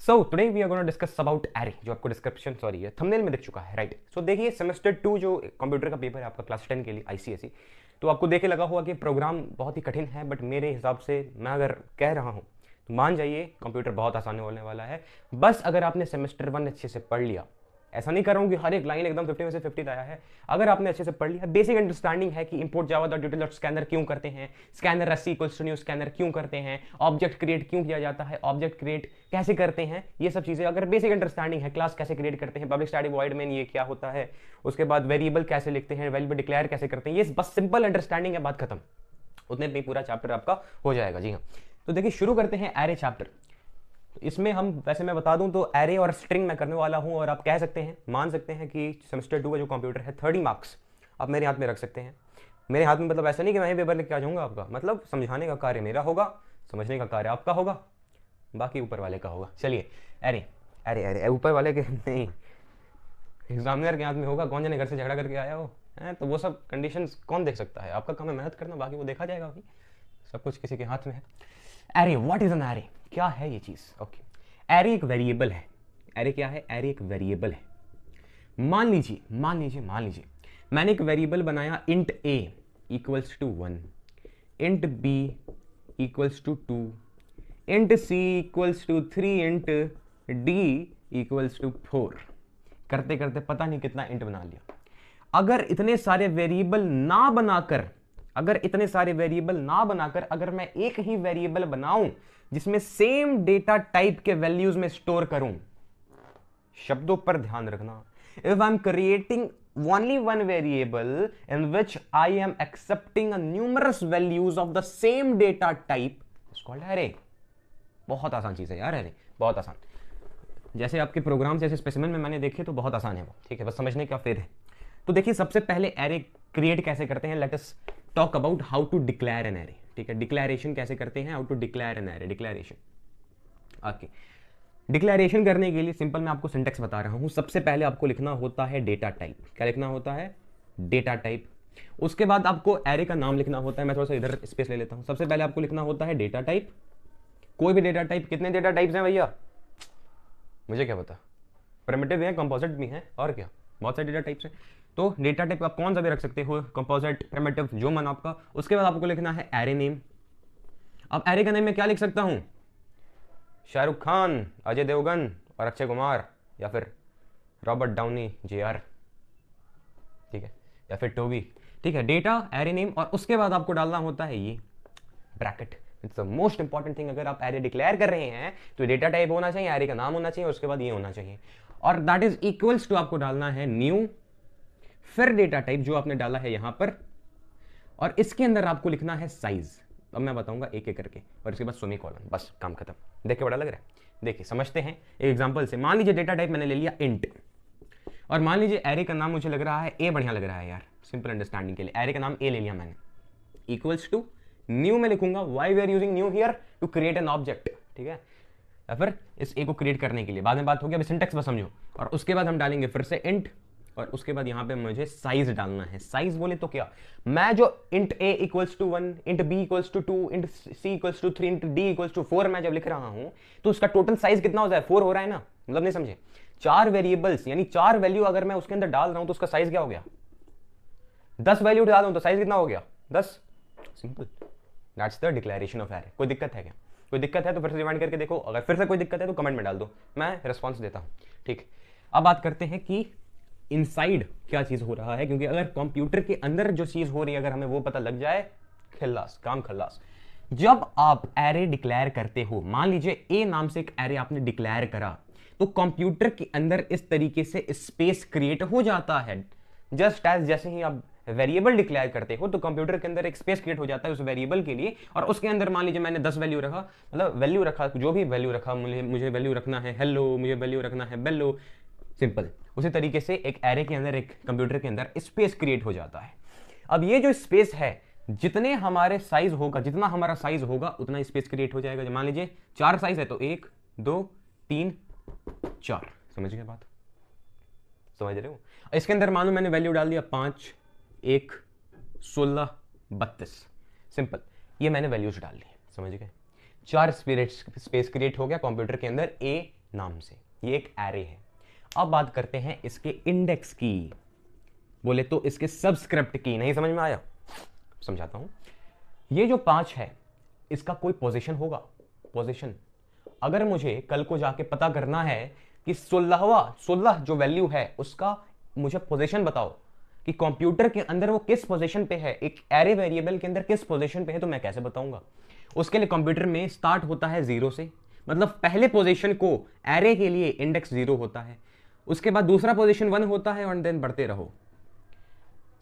So today we are gonna discuss about array, जो आपको description ये थंबनेल में दिख चुका है, राइट। सो देखिए सेमेस्टर 2 जो कंप्यूटर का पेपर है आपका क्लास 10 के लिए आईसीएसई, तो आपको देखे लगा हुआ कि प्रोग्राम बहुत ही कठिन है, बट मेरे हिसाब से मैं अगर कह रहा हूँ तो मान जाइए कंप्यूटर बहुत आसान होने वाला है। बस अगर आपने सेमेस्टर 1 अच्छे से पढ़ लिया, ऐसा नहीं कर रहा हूँ कि हर एक लाइन एकदम 50 में से 50 आया है, अगर आपने अच्छे से पढ़ लिया, बेसिक अंडरस्टैंडिंग है कि import Java dot util dot scanner क्यों करते हैं, scanner S equals to new scanner क्यों करते हैं, ऑब्जेक्ट क्रिएट क्यों किया जाता है, ऑब्जेक्ट क्रिएट कैसे करते हैं, ये सब चीजें अगर बेसिक अंडरस्टैंडिंग है, क्लास कैसे क्रिएट करते हैं, पब्लिक स्टैटिक वॉइड मेन ये क्या होता है, उसके बाद वेरिएबल कैसे लिखते हैं, वेरिएबल डिक्लेयर कैसे करते हैं, ये बस सिंपल अंडरस्टैंडिंग है, बात खत्म। उतने में पूरा चैप्टर आपका हो जाएगा। जी हाँ, तो देखिए शुरू करते हैं एरे चैप्टर। इसमें हम वैसे मैं बता दूं तो एरे और स्ट्रिंग मैं करने वाला हूं, और आप कह सकते हैं, मान सकते हैं कि सेमेस्टर 2 का जो कंप्यूटर है 30 मार्क्स आप मेरे हाथ में रख सकते हैं। मेरे हाथ में मतलब ऐसा नहीं कि मैं ही पेपर लेके आ जाऊंगा आपका, मतलब समझाने का कार्य मेरा होगा, समझने का कार्य आपका होगा, बाकी ऊपर वाले का होगा। चलिए एरे अरे अरे ऊपर वाले के नहीं, एग्जामिनर के हाथ में होगा, कौन जाने घर से झगड़ा करके आया हो है, तो वो सब कंडीशंस कौन देख सकता है, आपका काम है मेहनत करना, बाकी वो देखा जाएगा, भाई सब कुछ किसी के हाथ में है। Array, what is an array, क्या है ये चीज? ओके, एरे एक वेरिएबल है। एरे क्या है? एरे एक वेरिएबल है। मान लीजिए मैंने एक वेरिएबल बनाया int a equals to 1, int b equals to 2, int c equals to 3, int d equals to 4। करते करते पता नहीं कितना इंट बना लिया। अगर इतने सारे वेरिएबल ना बनाकर अगर मैं एक ही वेरिएबल बनाऊं जिसमें सेम डेटा टाइप के वैल्यूज में स्टोर करूं, शब्दों पर ध्यान रखना, if I am creating only one variable in which I am accepting numerous values of the same data type, it's called array. बहुत आसान चीज है यार एरे, बहुत आसान। जैसे आपके प्रोग्राम जैसे स्पेसिमेन में मैंने देखे तो बहुत आसान है वो, ठीक है, बस समझने का फिर है। तो देखिए सबसे पहले एरे क्रिएट कैसे करते हैं, let us talk about how to declare an array. ठीक है, डिक्लेरेशन कैसे करते हैं, how to declare an array, declaration. Okay, declaration करने के लिए सिंपल मैं आपको सिंटेक्स बता रहा हूं। सबसे पहले आपको लिखना होता है डेटा टाइप। क्या लिखना होता है? Data type. उसके बाद आपको एरे का नाम लिखना होता है। मैं थोड़ा सा इधर स्पेस ले लेता हूं। सबसे पहले आपको लिखना होता है डेटा टाइप, कोई भी डेटा टाइप। कितने डेटा टाइप्स हैं भैया, मुझे क्या पता, प्रिमिटिव है, कंपोजिट भी है, और क्या, बहुत सारे डेटा टाइप्स हैं। तो डेटा टाइप आप कौन सा भी रख सकते हो, कंपोजिट, प्रिमिटिव, जो मन आपका। उसके बाद आपको लिखना है एरे नेम। अब एरे का नेम में क्या लिख सकता हूं? शाहरुख खान, अजय देवगन और अक्षय कुमार, या फिर रॉबर्ट डाउनी JR, ठीक है, या फिर टोबी, ठीक है। डेटा, एरे नेम, और उसके बाद आपको डालना होता है ये bracket. It's the most important thing. अगर आप एरे डिक्लेयर कर रहे हैं तो डेटा टाइप होना चाहिए, एरे का नाम होना चाहिए, उसके बाद ये होना चाहिए, और दैट इज इक्वल्स टू आपको डालना है न्यू, फिर डेटा टाइप जो आपने डाला है यहां पर, और इसके अंदर आपको लिखना है साइज। अब मैं बताऊंगा एक एक करके, और इसके बाद सेमीकोलन, बस काम खत्म। देख के बड़ा लग रहा है? देखिए समझते हैं एक एग्जांपल से। मान लीजिए डेटा टाइप मैंने ले लिया इंट, और मान लीजिए एरे का नाम मुझे लग रहा है ए, बढ़िया लग रहा है यार सिंपल अंडरस्टैंडिंग के लिए। एरे का नाम ए ले लिया मैंने, इक्वल्स टू न्यू में लिखूंगा, why we are using new here, to create an object, ठीक है, या फिर इस ए को क्रिएट करने के लिए। बाद में बात होगी, अभी सिंटेक्स बस समझो। और उसके बाद हम डालेंगे फिर से इंट, और उसके बाद यहां पे मुझे साइज डालना है। साइज बोले तो क्या, मैं जो int a equals to 1, int b equals to 2, int c equals to 3, int d equals to 4 मैं जब लिख रहा हूं तो उसका टोटल साइज कितना हो जाए? 4 हो रहा है ना, मतलब नहीं समझे, 4 वेरिएबल्स यानी 4 वैल्यू अगर मैं उसके अंदर डाल रहा हूं तो उसका साइज क्या हो गया? 10 वैल्यू डाल दूं तो साइज कितना हो गया? 10। Simple, that's the declaration of array. कोई दिक्कत है क्या? कोई दिक्कत है तो फिर से रिवाइंड करके देखो, अगर फिर से कोई दिक्कत है तो कमेंट में डाल दो, मैं रिस्पॉन्स देता हूं, ठीक। अब बात करते हैं कि इनसाइड क्या चीज हो रहा है, क्योंकि अगर कंप्यूटर के अंदर जो चीज हो रही है अगर हमें वो पता लग जाए, खल्लास, काम खल्लास। जब आप एरे डिक्लेयर करते हो, मान लीजिए ए नाम से एक एरे आपने डिक्लेयर करा, तो कंप्यूटर के अंदर इस तरीके से स्पेस क्रिएट हो जाता है। जस्ट एज जैसे ही आप वेरिएबल डिक्लेयर करते हो तो कंप्यूटर के अंदर एक स्पेस क्रिएट हो जाता है उस वेरिएबल के लिए, और उसके अंदर मान लीजिए मैंने 10 वैल्यू रखा, मतलब वैल्यू रखा, जो भी वैल्यू रखा, मुझे वैल्यू रखना है हेलो, मुझे वैल्यू रखना है बेलो, सिंपल। उसी तरीके से एक एरे के अंदर, एक कंप्यूटर के अंदर स्पेस क्रिएट हो जाता है। अब ये जो स्पेस है, जितने हमारे साइज होगा, जितना हमारा साइज होगा उतना स्पेस क्रिएट हो जाएगा। मान लीजिए 4 साइज है तो 1 2 3 4, समझ गए बात? समझ रहे हो? इसके अंदर मानो मैंने वैल्यू डाल दिया 5 1 16 32, सिंपल, ये मैंने वैल्यूज डाल ली, समझ गए? 4 स्पेस क्रिएट हो गया कंप्यूटर के अंदर ए नाम से। ये एक एरे है। अब बात करते हैं इसके इंडेक्स की, बोले तो इसके सबस्क्रिप्ट की। नहीं समझ में आया? समझाता हूं। ये जो 5 है इसका कोई पोजीशन होगा, पोजीशन। अगर मुझे कल को जाके पता करना है कि 16 जो वैल्यू है उसका मुझे पोजीशन बताओ कि कंप्यूटर के अंदर वो किस पोजीशन पे है, एक एरे वेरिएबल के अंदर किस पोजीशन पे है, तो मैं कैसे बताऊंगा? उसके लिए कंप्यूटर में स्टार्ट होता है 0 से, मतलब पहले पोजीशन को एरे के लिए इंडेक्स 0 होता है, उसके बाद दूसरा पोजीशन 1 होता है और देन बढ़ते रहो।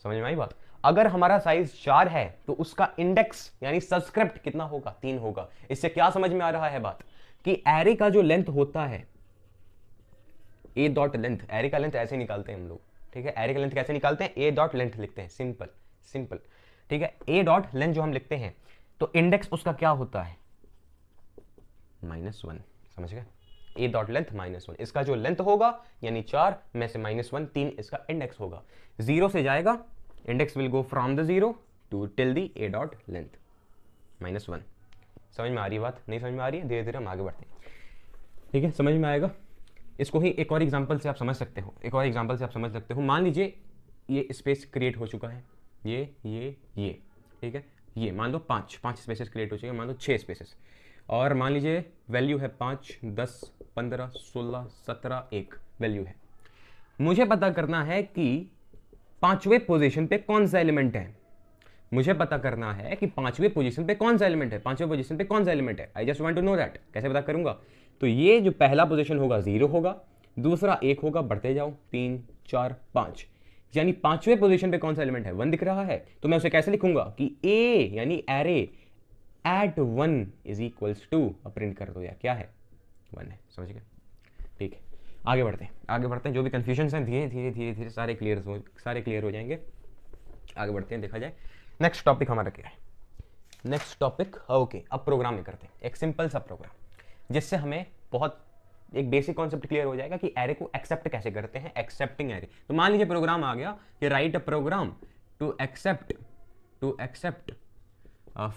समझ में आई बात? अगर हमारा साइज 4 है तो उसका इंडेक्स यानी सबस्क्रिप्ट कितना होगा? 3 होगा। इससे क्या समझ में आ रहा है बात कि एरे का जो लेंथ होता है ए डॉट लेंथ, एरे का लेंथ ऐसे निकालते हैं हम लोग, ठीक है? एरे का लेंथ कैसे निकालते हैं? ए डॉट लेंथ लिखते हैं, सिंपल सिंपल, ठीक है? ए डॉट लेंथ जो हम लिखते हैं तो इंडेक्स उसका क्या होता है? -1। समझ गए? ए डॉट लेंथ -1, इसका जो लेंथ होगा यानी 4 में से -1, 3 इसका इंडेक्स होगा। 0 से जाएगा, index will go from the 0 to till the A dot length -1। समझ में आ रही है बात? नहीं समझ में आ रही है? धीरे धीरे हम आगे बढ़ते हैं, ठीक है? समझ में आएगा? इसको ही एक और एग्जांपल से आप समझ सकते हो, एक और एग्जांपल से आप समझ सकते हो। मान लीजिए ये स्पेस क्रिएट हो चुका है, ये, ठीक है? ये मान लो 5 स्पेसेस क्रिएट हो चुके हैं, मान लो 6 स्पेसेस, और मान लीजिए वैल्यू है 5, 10, 15, 16, 17, 1 वैल्यू है। मुझे पता करना है कि 5वें पोजीशन पे कौन सा एलिमेंट है। मुझे पता करना है कि 5वें पोजीशन पे कौन सा एलिमेंट है, 5वें पोजीशन पे कौन सा एलिमेंट है। I just want to know that. कैसे पता करूंगा? तो ये जो पहला पोजीशन होगा 0 होगा, दूसरा 1 होगा, बढ़ते जाओ 3, 4, 5, यानी 5वें पोजीशन पे कौन सा एलिमेंट है? 1 दिख रहा है, तो मैं उसे कैसे लिखूंगा कि ए यानी array at 1 is equals to, अब प्रिंट कर दो यार, क्या है? 1 है। समझ गए? ठीक है, आगे बढ़ते हैं। जो भी कंफ्यूजन है धीरे धीरे सारे क्लियर हो जाएंगे। आगे बढ़ते हैं, देखा जाए नेक्स्ट टॉपिक हमारा क्या है। नेक्स्ट टॉपिक, ओके, अब प्रोग्राम में करते हैं एक सिंपल सा प्रोग्राम, जिससे हमें बहुत एक बेसिक कॉन्सेप्ट क्लियर हो जाएगा कि एरे को एक्सेप्ट कैसे करते हैं, एक्सेप्टिंग एरे। तो मान लीजिए प्रोग्राम आ गया कि write a program to accept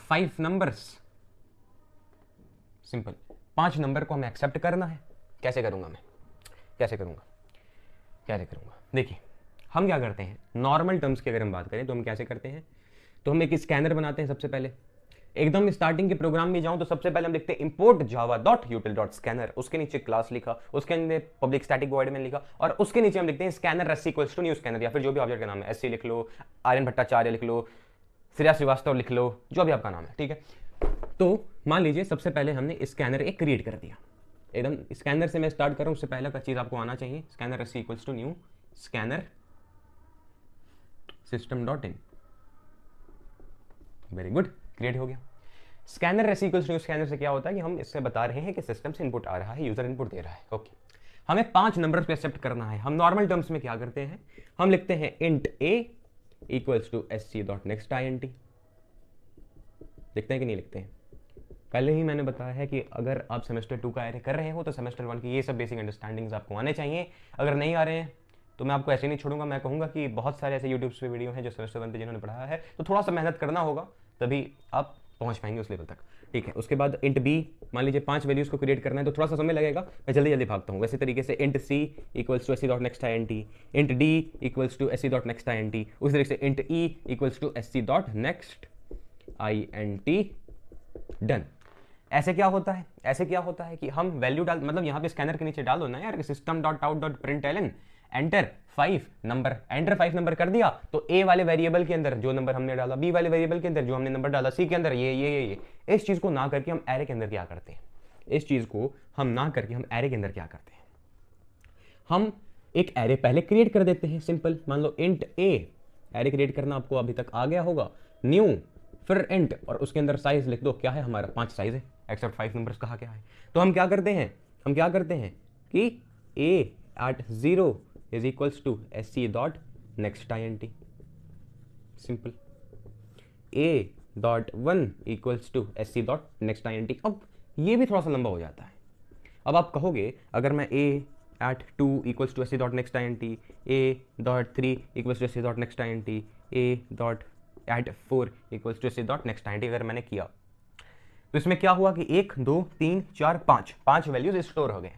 5 numbers. Simple, 5 number को हमें एक्सेप्ट करना है। कैसे करूंगा मैं? कैसे करूंगा? देखिए, हम क्या करते हैं, नॉर्मल टर्म्स की अगर हम बात करें तो हम कैसे करते हैं, तो हम एक स्कैनर बनाते हैं। सबसे पहले एकदम स्टार्टिंग के प्रोग्राम में जाऊं तो सबसे पहले हम लिखते हैं import java.util.scanner, उसके नीचे क्लास लिखा, उसके अंदर पब्लिक स्टैटिक वॉइड में लिखा, और उसके नीचे हम लिखते हैं scanner s equals to new scanner, या फिर जो भी ऑब्जेक्ट का नाम है, SC लिख लो, आर्यन भट्टाचार्य लिख लो, श्रेया श्रीवास्तव लिख लो, जो भी आपका नाम है, ठीक है? तो मान लीजिए सबसे पहले हमने स्कैनर एक क्रिएट कर दिया। एकदम स्कैनर से मैं स्टार्ट कर रहा हूं, उससे पहले का चीज आपको आना चाहिए, scanner s equals to new scanner system.in। Very good, create हो गया। Scanner s equals to scanner से क्या होता है कि हम इससे बता रहे हैं कि सिस्टम से इनपुट आ रहा है, यूजर इनपुट दे रहा है। ओके, हमें 5 नंबर्स पे एक्सेप्ट करना है। हम नॉर्मल टर्म्स में क्या करते हैं, हम लिखते हैं int a equals to sc.nextint। लिखते हैं कि नहीं लिखते हैं? पहले ही मैंने बताया है कि अगर आप सेमेस्टर 2 का एरे कर रहे हो तो सेमेस्टर 1 की ये सब बेसिक अंडरस्टैंडिंग्स आपको आने चाहिए। अगर नहीं आ रहे हैं तो मैं आपको ऐसे नहीं छोड़ूंगा, मैं कहूंगा कि बहुत सारे ऐसे यूट्यूब पे वीडियो हैं जो सेमेस्टर 1 पे जिन्होंने पढ़ाया है, तो थोड़ा सा मेहनत करना होगा तभी आप पहुंच पाएंगे उस लेवल तक, ठीक है? उसके बाद इंट बी, मान लीजिए 5 वैल्यूज को क्रिएट करना है तो थोड़ा सा समय लगेगा, मैं जल्दी भागता हूँ। वैसे तरीके से int C equals to sc.nextint, int D equals to sc.nextint, उसी तरीके से int E equals to sc.nextint। Done. ऐसे क्या होता है कि हम वैल्यू डाल, मतलब यहाँ पे स्कैनर के नीचे डाल दो ना यार, system.out.println एंटर 5 नंबर कर दिया, तो ए वाले वेरिएबल के अंदर जो नंबर हमने डाला, बी वाले वेरिएबल के अंदर जो हमने नंबर डाला, सी के अंदर ये। इस चीज को ना करके हम एरे के अंदर क्या करते हैं, हम एक एरे पहले क्रिएट कर देते हैं। सिंपल, मान लो इंट ए, एरे क्रिएट करना आपको अभी तक आ गया होगा, न्यू, फिर इंट, और उसके अंदर साइज लिख दो, क्या है हमारा 5 साइज है, एक्सेप्ट 5 नंबर्स कहा क्या है। तो हम क्या करते हैं कि a at 0 is equals to sc.nextint। Simple, a.1 equals to sc.nextint। अब ये भी थोड़ा सा लंबा हो जाता है। अब आप कहोगे अगर मैं a at 2 equals to sc.nextint, a.3 equals to sc.nextint, a.at 4 equals to sc.nextint अगर मैंने किया तो इसमें क्या हुआ कि 1 2 3 4 5 वैल्यूज स्टोर हो गए।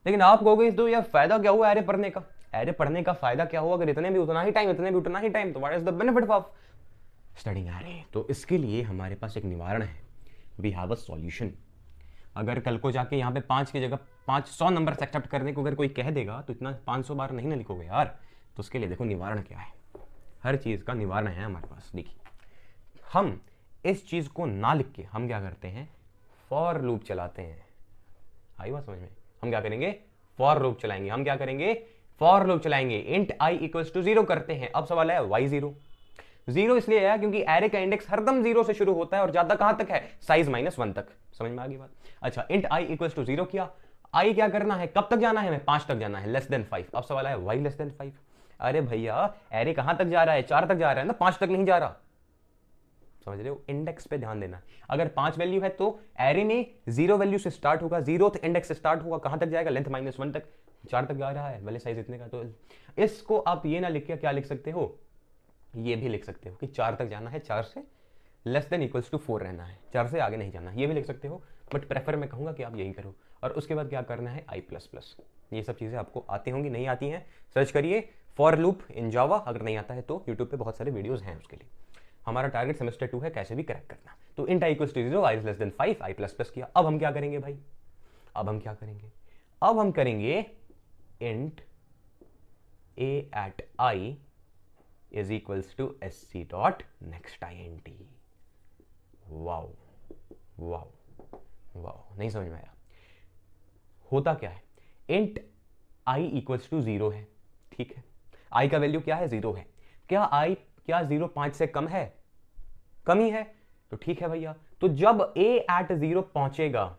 लेकिन आप कहोगे तो यार फायदा क्या हुआ एरे पढ़ने का? एरे पढ़ने का फायदा क्या हुआ? अगर इतने भी उतना ही टाइम, इतने भी उतना ही टाइम, तो what is the benefit of studying array? तो इसके लिए हमारे पास एक निवारण है, वी हैव अ सॉल्यूशन। अगर कल को जाके यहाँ पे 5 की जगह 500 नंबर एक्सेप्ट करने को अगर कोई कह देगा तो इतना 500 बार नहीं ना लिखोगे यार। तो उसके लिए देखो निवारण क्या है, हर चीज़ का निवारण है हमारे पास। देखिए, हम इस चीज़ को ना लिख के हम क्या करते हैं, फॉर लूप चलाते हैं। आई बात समझ में? हम क्या करेंगे, फॉर लूप चलाएंगे। हम क्या करेंगे, फॉर लूप चलाएंगे। इंट आई इक्वल्स टू 0 करते हैं। अब सवाल है वाई 0 इसलिए आया क्योंकि एरे का इंडेक्स हरदम 0 से शुरू होता है और जाता कहां तक है, साइज -1 तक। समझ में आ गई बात? अच्छा, इंट आई इक्वल्स टू 0 किया, आई क्या करना है, कब तक जाना है, हमें 5 तक जाना है, लेस देन 5। अब सवाल है वाई लेस देन 5। अरे भैया एरे कहां तक जा रहा है, 4 तक जा रहा है ना, 5 तक नहीं जा रहा। समझ रहे हो? इंडेक्स पे ध्यान देना। अगर 5 वैल्यू है तो एरे में 0 वैल्यू से स्टार्ट होगा, 0th इंडेक्स से स्टार्ट होगा, कहां तक जाएगा, लेंथ -1 तक। 4 तक जा रहा है, भले साइज इतने का। तो इसको आप ये ना लिख के क्या लिख सकते हो, ये भी लिख सकते हो कि 4 तक जाना है, 4 से लेस देन इक्वल्स टू 4 रहना है, 4 से आगे नहीं जाना, ये भी लिख सकते हो। बट प्रेफर मैं कहूँगा कि आप यही करो। और उसके बाद क्या करना है, i++। ये सब चीज़ें आपको आती होंगी, नहीं आती हैं सर्च करिए फॉर लूप इन जावा। अगर नहीं आता है तो यूट्यूब पे बहुत सारे वीडियोज़ हैं उसके लिए। हमारा टारगेट सेमेस्टर 2 है, कैसे भी करेक्ट करना। तो int I equals to 0, I less than 5, i++ किया। अब हम क्या करेंगे भाई, अब हम क्या करेंगे, अब हम करेंगे int a at i is equals to sc dot next int। Wow wow wow, नहीं समझ में आया? होता क्या है, इंट i इक्वल्स टू 0 है, ठीक है। i का वैल्यू क्या है, 0 है। क्या i, क्या 0 5 से कम है, कम ही है, तो ठीक है भैया। तो जब a at 0 पहुंचेगा,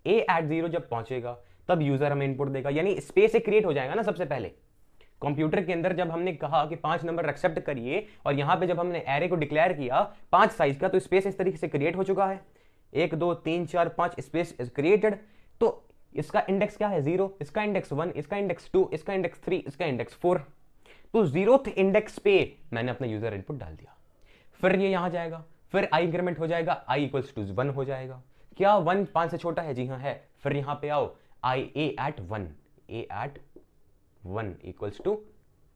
a at 0 जब पहुंचेगा तब यूजर हमें इनपुट देगा, यानी स्पेस क्रिएट हो जाएगा ना। सबसे पहले कंप्यूटर के अंदर जब हमने कहा कि 5 नंबर एक्सेप्ट करिए, और यहां पे जब हमने एरे को डिक्लेयर किया 5 साइज का, तो स्पेस इस तरीके से क्रिएट हो चुका है। 1 2 3 4 5 स्पेस इज क्रिएटेड। तो इसका इंडेक्स क्या है, 0, इसका इंडेक्स 1, इसका इंडेक्स 2, इसका इंडेक्स 3, इसका इंडेक्स 4। तो 0th इंडेक्स पे मैंने अपना यूजर इनपुट डाल दिया। फिर ये यहां जाएगा, फिर आई इंक्रीमेंट हो जाएगा, आई इक्वल्स टू 1 हो जाएगा। क्या 1 5 से छोटा है, जी हाँ है। फिर यहां पे आओ, I A at 1, A at 1 equals to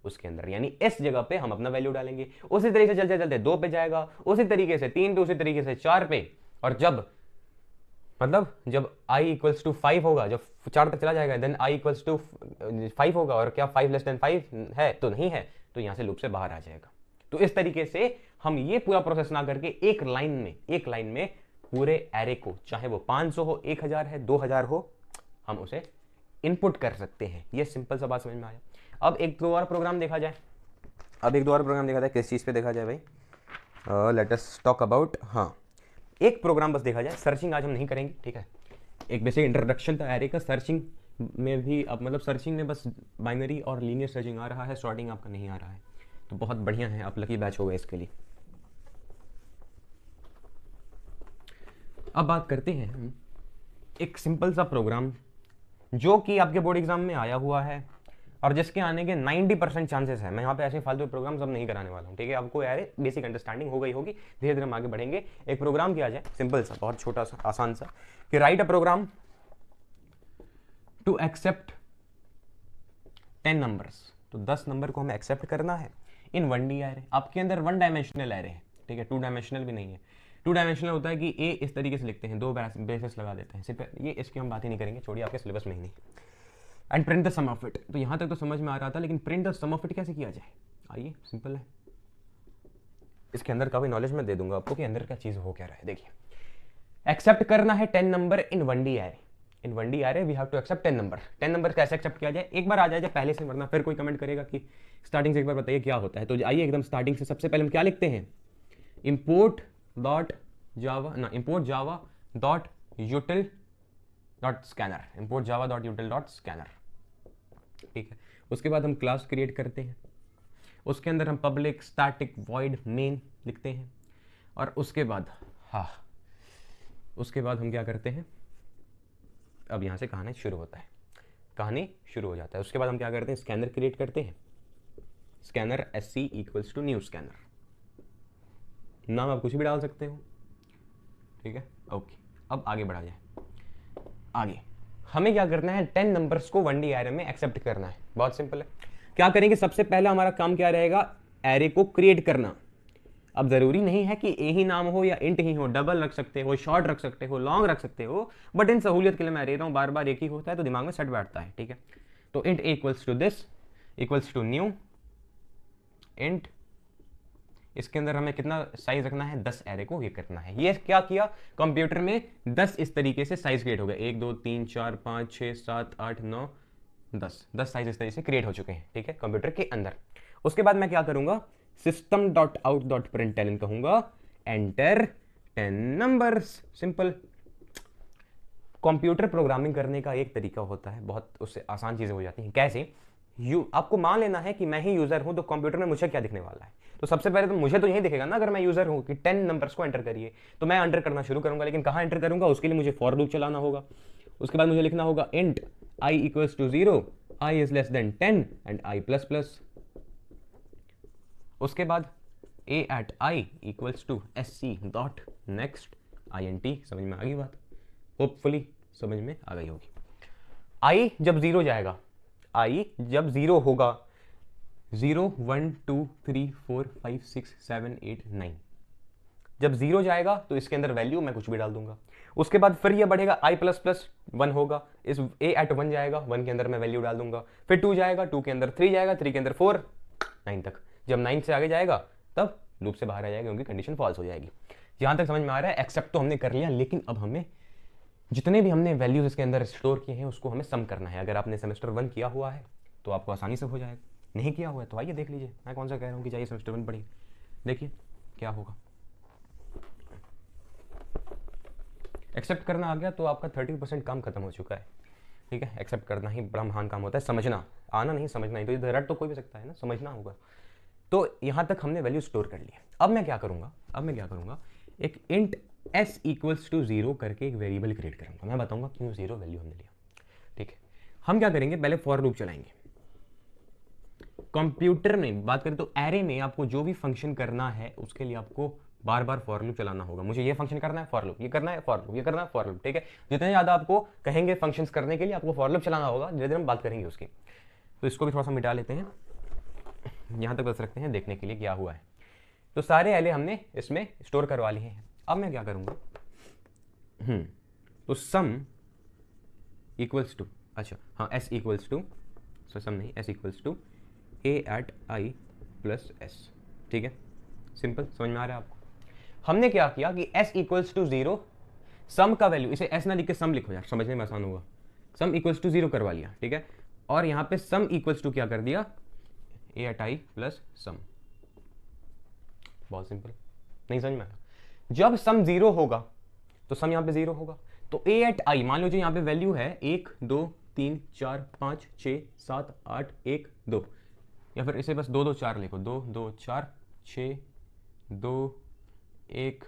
उसके अंदर, यानी इस जगह पे हम अपना वैल्यू डालेंगे। उसी तरीके से चलते चलते 2 पे जाएगा, उसी तरीके से 3 पे, उसी तरीके से 4 पे। और जब मतलब जब i इक्वल्स टू 5 होगा, जब 4 तक चला जाएगा, देन i इक्वल्स टू 5 होगा, और क्या 5 लेस देन 5 है, तो नहीं है, तो यहां से लूप से बाहर आ जाएगा। तो इस तरीके से हम ये पूरा प्रोसेस ना करके एक लाइन में पूरे एरे को, चाहे वो 500 हो, 1000 है, 2000 हो, हम उसे इनपुट कर सकते हैं। ये सिंपल सा बात समझ में आया। अब एक दो और प्रोग्राम देखा जाए, किस चीज़ पे देखा जाए भाई, लेट अस टॉक अबाउट, हाँ एक प्रोग्राम बस देखा जाए। सर्चिंग आज हम नहीं करेंगे, ठीक है। एक बेसिक इंट्रोडक्शन था एरे का। सर्चिंग में भी अब मतलब सर्चिंग में बस बाइनरी और लीनियर सर्चिंग आ रहा है, सॉर्टिंग आपका नहीं आ रहा है, तो बहुत बढ़िया है, आप लकी बैच हो गए इसके लिए। अब बात करते हैं हम एक सिंपल सा प्रोग्राम जो कि आपके बोर्ड एग्जाम में आया हुआ है और जिसके आने के 90% चांसेस है। मैं यहाँ पे ऐसे फालतू प्रोग्राम सब नहीं कराने वाला हूँ, ठीक है। आपको यार बेसिक अंडरस्टैंडिंग हो गई होगी, धीरे धीरे हम आगे बढ़ेंगे। एक प्रोग्राम किया जाए सिंपल सा, बहुत छोटा सा, आसान सा, कि write a program to accept 10 numbers. तो 10 नंबर को हमें एक्सेप्ट करना है इन 1D एरे। आपके अंदर 1 डायमेंशनल एरे है, ठीक है, 2 डायमेंशनल भी नहीं है। 2 डायमेंशनल होता है कि ए इस तरीके से लिखते हैं, 2 ब्रेसेस लगा देते हैं, सिर्फ ये, इसकी हम बात ही नहीं करेंगे, छोड़िए, आपके सिलेबस में ही नहीं। And print the sum of it. तो यहां तक तो समझ में आ रहा था, लेकिन print the sum of it कैसे किया जाए, आइए सिंपल है। इसके अंदर का भी नॉलेज मैं दे दूंगा आपको कि अंदर क्या चीज हो क्या रहा है। देखिए, एक्सेप्ट करना है 10 number in 1D array. In 1D array we have to accept 10 number. 10 number कैसे एक्सेप्ट किया जाए, एक बार आ जाए पहले से, वरना फिर कोई कमेंट करेगा कि स्टार्टिंग से एक बार बताइए क्या होता है। तो आइए एकदम स्टार्टिंग से। सबसे पहले हम क्या लिखते हैं, इंपोर्ट डॉट जावा ना import Java dot util dot scanner, import Java dot util dot scanner, ठीक है। उसके बाद हम क्लास क्रिएट करते हैं, उसके अंदर हम पब्लिक स्टैटिक वॉइड मेन लिखते हैं, और उसके बाद उसके बाद हम क्या करते हैं, अब यहाँ से कहानी शुरू होता है, कहानी शुरू हो जाता है। उसके बाद हम क्या करते हैं, स्कैनर क्रिएट करते हैं, scanner SC equals to new scanner. नाम आप कुछ भी डाल सकते हो, ठीक है, ओके। अब आगे बढ़ा जाए, आगे हमें क्या करना है, 10 नंबर्स को 1D एरे में एक्सेप्ट करना है। बहुत सिंपल है। क्या करेंगे, सबसे पहले हमारा काम क्या रहेगा, एरे को क्रिएट करना। अब जरूरी नहीं है कि ए ही नाम हो या इंट ही हो, डबल रख सकते हो, शॉर्ट रख सकते हो, लॉन्ग रख सकते हो, बट इन सहूलियत के लिए मैं ले रहा हूं, बार बार एक ही होता है तो दिमाग में सेट बैठता है, ठीक है। तो int equals to this equals to new int, इसके अंदर हमें कितना साइज रखना है, 10 एरे को ये करना है। ये क्या किया, कंप्यूटर में 10 इस तरीके से साइज क्रिएट हो गए, 1 2 3 4 5 6 7 8 9 10 साइज इस तरीके से क्रिएट हो चुके हैं, ठीक है, कंप्यूटर के अंदर। उसके बाद मैं क्या करूंगा, system.out.println कहूंगा, enter 10 numbers. Simple. Computer programming करने का एक तरीका होता है, बहुत उससे आसान चीजें हो जाती हैं। कैसे, आपको मान लेना है कि मैं ही यूजर हूं, तो कंप्यूटर में मुझे क्या दिखने वाला है, तो सबसे पहले तो मुझे तो यही दिखेगा ना, अगर मैं यूजर हूं कि 10 नंबर्स को एंटर करिए, तो मैं एंटर करना शुरू करूंगा, लेकिन कहां एंटर करूंगा, उसके लिए मुझे फॉर लूप चलाना होगा। उसके बाद मुझे लिखना होगा int i equals to 0, i is less than 10 and i plus plus. उसके बाद a at i equals to sc dot next int। समझ में आ गई बात, होपफुली समझ में आ गई होगी। i जब 0 जाएगा, i जब 0 होगा, 0 1 2 3 4 5 6 7 8 9, जब 0 जाएगा तो इसके अंदर वैल्यू मैं कुछ भी डाल दूंगा। उसके बाद फिर ये बढ़ेगा, i प्लस प्लस 1 होगा, इस a एट 1 जाएगा, 1 के अंदर मैं वैल्यू डाल दूंगा, फिर 2 जाएगा, 2 के अंदर 3 जाएगा, 3 के अंदर 4 9 तक। जब 9 से आगे जाएगा तब लूप से बाहर आ जाएगा, क्योंकि कंडीशन फॉल्स हो जाएगी। यहां तक समझ में आ रहा है, एक्सेप्ट तो हमने कर लिया, लेकिन अब हमें जितने भी हमने वैल्यूज इसके अंदर स्टोर किए हैं उसको हमें सम करना है। अगर आपने सेमेस्टर 1 किया हुआ है तो आपको आसानी से हो जाएगा, नहीं किया हुआ है तो आइए देख लीजिए, मैं कौन सा कह रहा हूँ कि जाइए सेमेस्टर 1 पढ़िए, देखिए क्या होगा। एक्सेप्ट करना आ गया तो आपका 30% काम खत्म हो चुका है, ठीक है। एक्सेप्ट करना ही बड़ा महान काम होता है, समझना, आना नहीं, समझना ही। तो इधर रट तो कोई भी सकता है ना, समझना होगा। तो यहां तक हमने वैल्यू स्टोर कर लिया। अब मैं क्या करूंगा, एक इंट s इक्वल्स टू 0 करके एक वेरिएबल क्रिएट करूंगा। मैं बताऊंगा क्यों 0 वैल्यू हमने लिया, ठीक है। हम क्या करेंगे, पहले फॉर लूप चलाएंगे। कंप्यूटर में बात करें तो एरे में आपको जो भी फंक्शन करना है उसके लिए आपको बार बार फॉर लूप चलाना होगा। मुझे ये फंक्शन करना है, फॉर लूप, ये करना है, फॉर लूप, ये करना है, फॉर लूप, ठीक है। जितने ज्यादा आपको कहेंगे फंक्शंस करने के लिए, आपको फॉर लूप चलाना होगा। धीरे धीरे हम बात करेंगे उसकी। तो इसको भी थोड़ा सा मिटा लेते हैं, यहां तक बस रखते हैं देखने के लिए क्या हुआ है। तो सारे एरे हमने इसमें स्टोर करवा लिए हैं। अब मैं क्या करूंगा, तो सम इक्वल्स टू, अच्छा हाँ, s इक्वल्स टू, सम नहीं, s equals to a at i plus s, ठीक है। सिंपल, समझ में आ रहा है आपको। हमने क्या किया कि s इक्वल्स टू 0, सम का वैल्यू, इसे s ना लिख के सम लिखो यार, समझने में आसान होगा। सम इक्वल्स टू 0 करवा लिया, ठीक है। और यहां पे सम इक्वल्स टू क्या कर दिया, a एट i प्लस सम। बहुत सिंपल, नहीं समझ में आया। जब सम 0 होगा तो सम यहां पे 0 होगा, तो a एट i, मान लो जो यहां पे वैल्यू है 1 2 3 4 5 6 7 8 1 2, या फिर इसे बस 2 2 4 लिखो, 2 2 4 6 2 1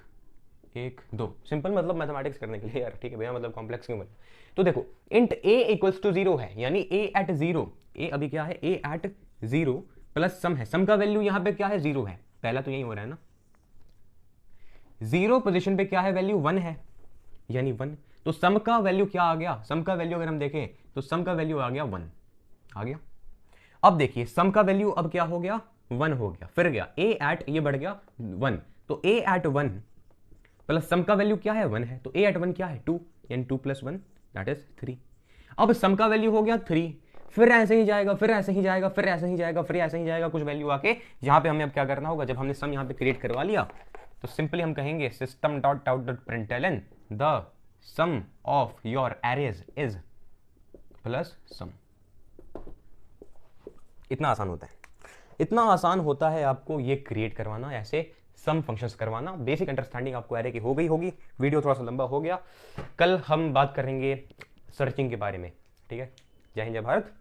1 2। सिंपल मतलब मैथमेटिक्स करने के लिए यार, ठीक है भैया, मतलब कॉम्प्लेक्स क्यों बना। तो देखो इंट a इक्वल्स टू 0 है, यानी a एट 0, a अभी क्या है, a एट 0 प्लस सम है। सम का वैल्यू यहां पे क्या है, 0 है, पहला तो यही हो रहा है ना। 0 पोजीशन पे क्या है, वैल्यू 1 है, यानी 1। तो सम का वैल्यू क्या आ गया, सम का वैल्यू अगर हम देखें तो सम का वैल्यू आ गया 1, आ गया। अब देखिए सम का वैल्यू अब क्या हो गया, 1 हो गया, फिर गया a एट, ये बढ़ गया 1, तो a एट 1 प्लस सम का वैल्यू क्या है, 1 है, तो a एट 1 क्या है, 2, यानी 2 प्लस 1 दैट इज 3। अब सम का वैल्यू हो गया 3, फिर ऐसे ही जाएगा, फिर ऐसे ही जाएगा, फिर ऐसे ही जाएगा, फिर ऐसे ही जाएगा, कुछ वैल्यू आके यहां पे हमें अब क्या करना होगा, जब हमने सम यहां पे क्रिएट करवा लिया तो सिंपली हम कहेंगे system.out.println the sum of your arrays is plus sum. इतना आसान होता है, इतना आसान होता है आपको ये क्रिएट करवाना, ऐसे सम फंक्शंस करवाना। बेसिक अंडरस्टैंडिंग आपको एरे की हो गई होगी। वीडियो थोड़ा सा लंबा हो गया, कल हम बात करेंगे सर्चिंग के बारे में, ठीक है। जय हिंद, जय भारत।